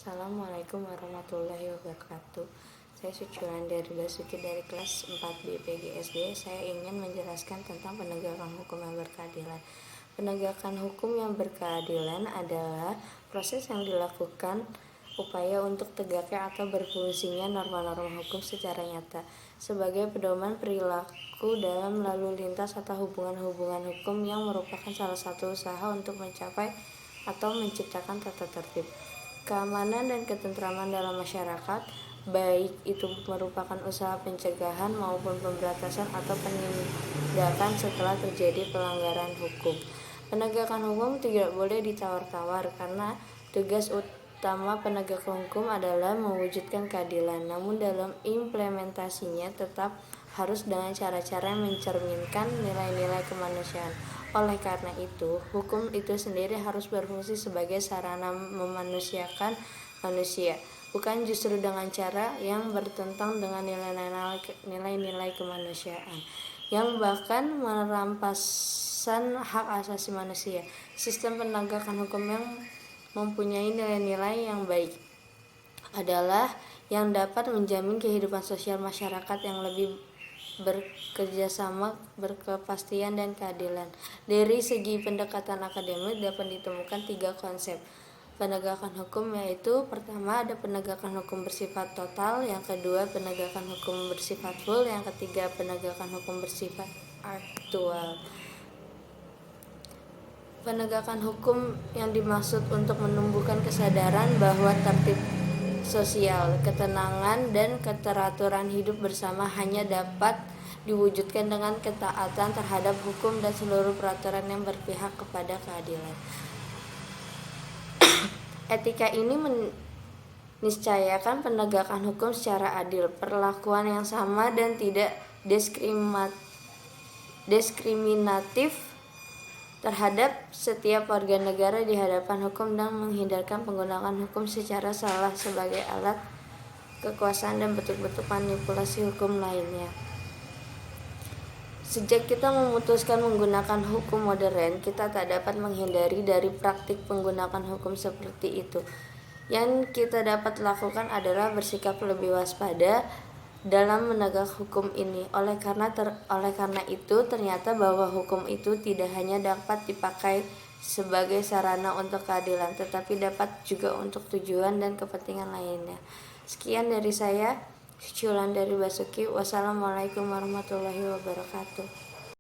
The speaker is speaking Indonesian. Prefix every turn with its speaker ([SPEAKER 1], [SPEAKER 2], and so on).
[SPEAKER 1] Assalamualaikum warahmatullahi wabarakatuh. Saya Suciwandari Basuki dari kelas 4B PGSD. Saya ingin menjelaskan tentang penegakan hukum yang berkeadilan. Penegakan hukum yang berkeadilan adalah proses yang dilakukan upaya untuk tegaknya atau berfungsinya norma-norma hukum secara nyata sebagai pedoman perilaku dalam lalu lintas atau hubungan-hubungan hukum yang merupakan salah satu usaha untuk mencapai atau menciptakan tata tertib, keamanan dan ketentraman dalam masyarakat, baik itu merupakan usaha pencegahan maupun pemberantasan atau penindakan setelah terjadi pelanggaran hukum. Penegakan hukum tidak boleh ditawar-tawar karena tugas utama penegak hukum adalah mewujudkan keadilan, namun dalam implementasinya tetap harus dengan cara-cara yang mencerminkan nilai-nilai kemanusiaan. Oleh karena itu, hukum itu sendiri harus berfungsi sebagai sarana memanusiakan manusia, bukan justru dengan cara yang bertentangan dengan nilai-nilai kemanusiaan, yang bahkan merampasan hak asasi manusia. Sistem penegakan hukum yang mempunyai nilai-nilai yang baik adalah yang dapat menjamin kehidupan sosial masyarakat yang lebih bekerjasama, berkepastian, dan keadilan. Dari segi pendekatan akademik dapat ditemukan 3 konsep penegakan hukum, yaitu pertama ada penegakan hukum bersifat total, yang kedua penegakan hukum bersifat full, yang ketiga penegakan hukum bersifat aktual. Penegakan hukum yang dimaksud untuk menumbuhkan kesadaran bahwa tertib sosial, ketenangan, dan keteraturan hidup bersama hanya dapat diwujudkan dengan ketaatan terhadap hukum dan seluruh peraturan yang berpihak kepada keadilan. Etika ini meniscayakan penegakan hukum secara adil, perlakuan yang sama dan tidak diskriminatif terhadap setiap warga negara di hadapan hukum, dan menghindarkan penggunaan hukum secara salah sebagai alat kekuasaan dan bentuk-bentuk manipulasi hukum lainnya. Sejak kita memutuskan menggunakan hukum modern, kita tak dapat menghindari dari praktik penggunaan hukum seperti itu. Yang kita dapat lakukan adalah bersikap lebih waspada dalam menegak hukum ini. Oleh karena itu ternyata bahwa hukum itu tidak hanya dapat dipakai sebagai sarana untuk keadilan, tetapi dapat juga untuk tujuan dan kepentingan lainnya. Sekian dari saya, Suciwandari Basuki. Wassalamualaikum warahmatullahi wabarakatuh.